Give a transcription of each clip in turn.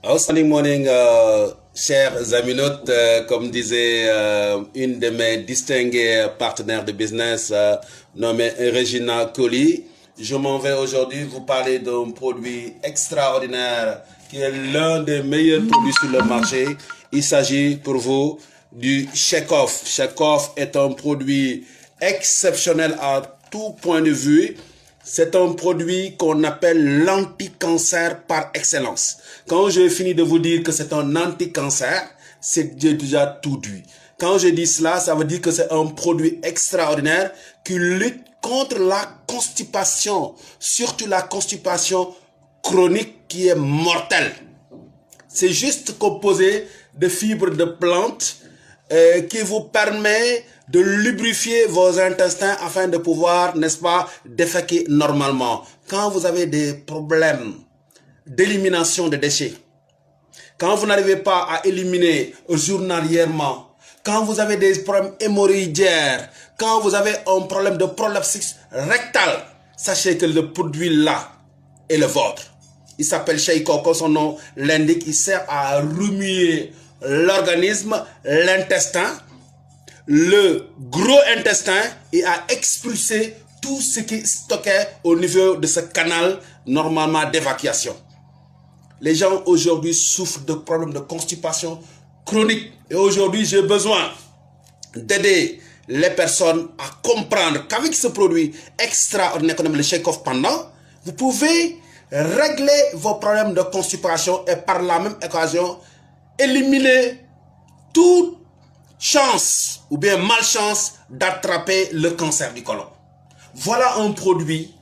Outstanding morning, chers aminotes. Comme disait une de mes distinguées partenaires de business nommée Regina Colli, je m'en vais aujourd'hui vous parler d'un produit extraordinaire qui est l'un des meilleurs produits sur le marché. Il s'agit pour vous du Shake-Off. Shake-Off est un produit exceptionnel à tout point de vue. C'est un produit qu'on appelle l'anti-cancer par excellence. Quand je finis de vous dire que c'est un anti-cancer, c'est déjà tout dit. Quand je dis cela, ça veut dire que c'est un produit extraordinaire qui lutte contre la constipation, surtout la constipation chronique qui est mortelle. C'est juste composé de fibres de plantes qui vous permet de lubrifier vos intestins afin de pouvoir, n'est-ce pas, déféquer normalement. Quand vous avez des problèmes d'élimination de déchets, quand vous n'arrivez pas à éliminer journalièrement, quand vous avez des problèmes hémorroïdaires, quand vous avez un problème de prolapsus rectal, sachez que le produit là est le vôtre. Il s'appelle Shake-Off, comme son nom l'indique, il sert à remuer l'organisme, l'intestin, le gros intestin et à expulser tout ce qui est stocké au niveau de ce canal normalement d'évacuation. Les gens aujourd'hui souffrent de problèmes de constipation chronique et aujourd'hui j'ai besoin d'aider les personnes à comprendre qu'avec ce produit extraordinaire qu'on appelle le Shake-Off pendant, vous pouvez régler vos problèmes de constipation et par la même occasion éliminer toute chance ou bien malchance d'attraper le cancer du côlon. Voilà un produit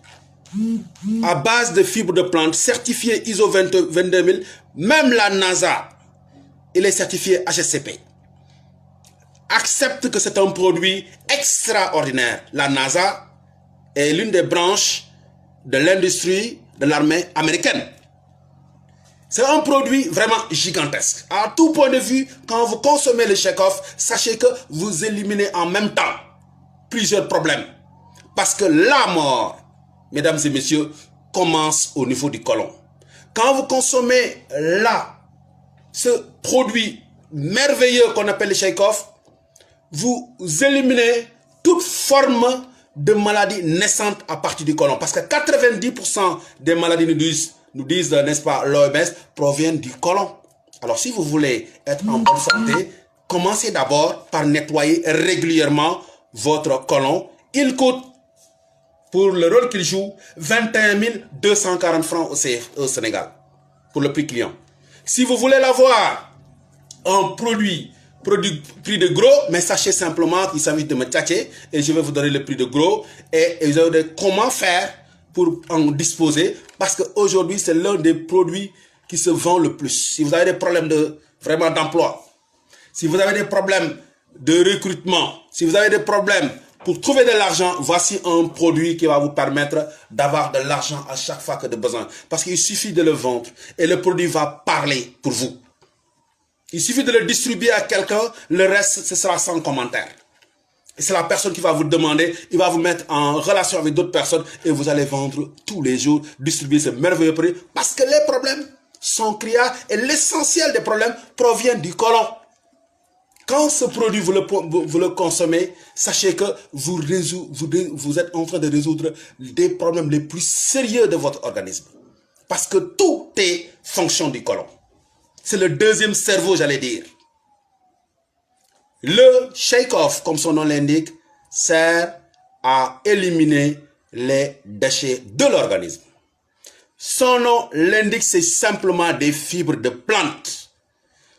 à base de fibres de plantes certifié ISO 22000. Même la NASA, il est certifié HACCP. Accepte que c'est un produit extraordinaire. La NASA est l'une des branches de l'industrie de l'armée américaine. C'est un produit vraiment gigantesque. À tout point de vue, quand vous consommez le Shake-Off, sachez que vous éliminez en même temps plusieurs problèmes. Parce que la mort, mesdames et messieurs, commence au niveau du côlon. Quand vous consommez là, ce produit merveilleux qu'on appelle le Shake-Off, vous éliminez toute forme de maladie naissante à partir du côlon. Parce que 90% des maladies nous disent, n'est-ce pas, l'OMS, proviennent du côlon. Alors, si vous voulez être en bonne santé, commencez d'abord par nettoyer régulièrement votre côlon. Il coûte, pour le rôle qu'il joue, 21 240 francs au Sénégal, pour le prix client. Si vous voulez l'avoir en produit prix de gros, mais sachez simplement qu'il s'agit de me tâcher et je vais vous donner le prix de gros et vous allez dire comment faire pour en disposer, parce qu'aujourd'hui c'est l'un des produits qui se vend le plus. Si vous avez des problèmes d'emploi, si vous avez des problèmes de recrutement, si vous avez des problèmes pour trouver de l'argent, voici un produit qui va vous permettre d'avoir de l'argent à chaque fois que de besoin. Parce qu'il suffit de le vendre et le produit va parler pour vous. Il suffit de le distribuer à quelqu'un, le reste, ce sera sans commentaire. Et c'est la personne qui va vous demander, il va vous mettre en relation avec d'autres personnes et vous allez vendre tous les jours, distribuer ce merveilleux produit parce que les problèmes sont criards et l'essentiel des problèmes provient du côlon. Quand ce produit, vous le consommez, sachez que vous êtes en train de résoudre des problèmes les plus sérieux de votre organisme. Parce que tout est fonction du côlon. C'est le deuxième cerveau, j'allais dire. Le Shake-Off, comme son nom l'indique, sert à éliminer les déchets de l'organisme. Son nom l'indique, c'est simplement des fibres de plantes.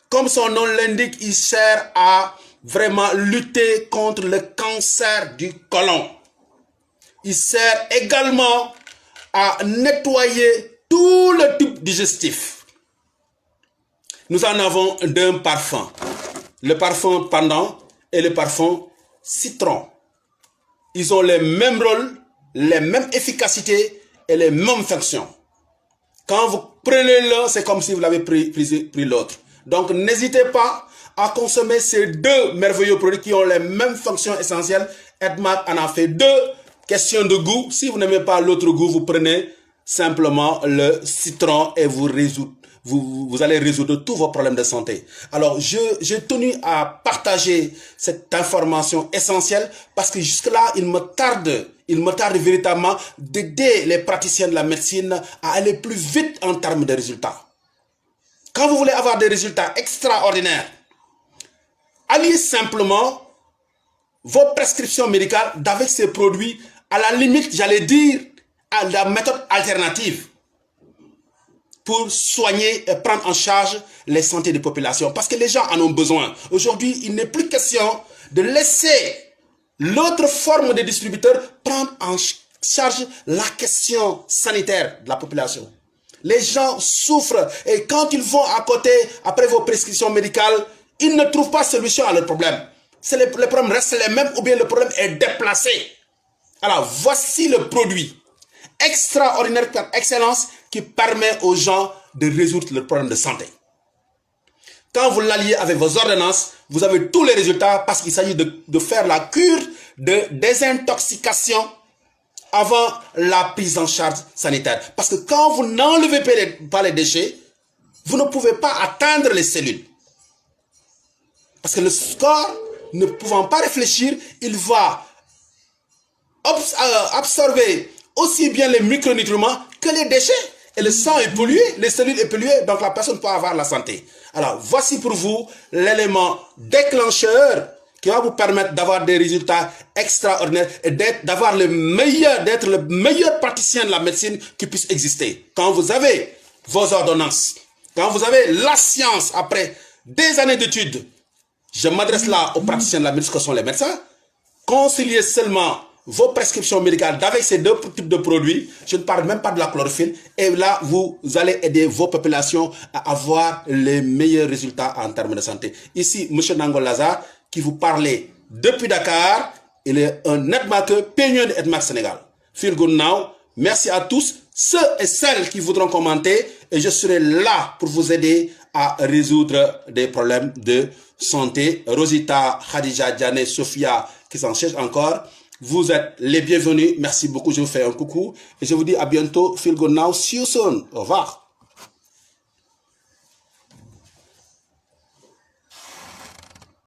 Comme son nom l'indique, il sert à vraiment lutter contre le cancer du côlon. Il sert également à nettoyer tout le tube digestif. Nous en avons deux parfums. Le parfum pendant et le parfum citron. Ils ont les mêmes rôles, les mêmes efficacités et les mêmes fonctions. Quand vous prenez l'un, c'est comme si vous l'avez pris l'autre. Donc n'hésitez pas à consommer ces deux merveilleux produits qui ont les mêmes fonctions essentielles. Edmark en a fait deux. Question de goût. Si vous n'aimez pas l'autre goût, vous prenez simplement le citron et vous vous allez résoudre tous vos problèmes de santé. Alors, j'ai tenu à partager cette information essentielle parce que jusque-là, il me tarde véritablement d'aider les praticiens de la médecine à aller plus vite en termes de résultats. Quand vous voulez avoir des résultats extraordinaires, alliez simplement vos prescriptions médicales avec ces produits, à la limite, j'allais dire, à la méthode alternative pour soigner et prendre en charge les santé des populations. Parce que les gens en ont besoin. Aujourd'hui, il n'est plus question de laisser l'autre forme de distributeur prendre en charge la question sanitaire de la population. Les gens souffrent et quand ils vont à côté, après vos prescriptions médicales, ils ne trouvent pas solution à leurs problèmes. Les problèmes restent les mêmes ou bien le problème est déplacé. Alors, voici le produit extraordinaire par excellence qui permet aux gens de résoudre leurs problèmes de santé. Quand vous l'alliez avec vos ordonnances, vous avez tous les résultats parce qu'il s'agit de faire la cure de désintoxication avant la prise en charge sanitaire. Parce que quand vous n'enlevez pas les déchets, vous ne pouvez pas atteindre les cellules. Parce que le corps, ne pouvant pas réfléchir, il va absorber aussi bien les micronutriments que les déchets. Et le sang est pollué, les cellules sont polluées, donc la personne peut avoir la santé. Alors, voici pour vous l'élément déclencheur qui va vous permettre d'avoir des résultats extraordinaires et d'être le meilleur praticien de la médecine qui puisse exister. Quand vous avez vos ordonnances, quand vous avez la science après des années d'études, je m'adresse là aux praticiens de la médecine que sont les médecins, conciliez seulement vos prescriptions médicales avec ces deux types de produits, je ne parle même pas de la chlorophylle, et là, vous allez aider vos populations à avoir les meilleurs résultats en termes de santé. Ici, M. Nango Lazare, qui vous parlait depuis Dakar, il est un netmarker peigneur de Netmark Sénégal. Feel good now. Merci à tous, ceux et celles qui voudront commenter, et je serai là pour vous aider à résoudre des problèmes de santé. Rosita, Khadija, Diane, Sophia, qui s'en cherchent encore. Vous êtes les bienvenus. Merci beaucoup. Je vous fais un coucou. Et je vous dis à bientôt. Feel good now. See you soon. Au revoir.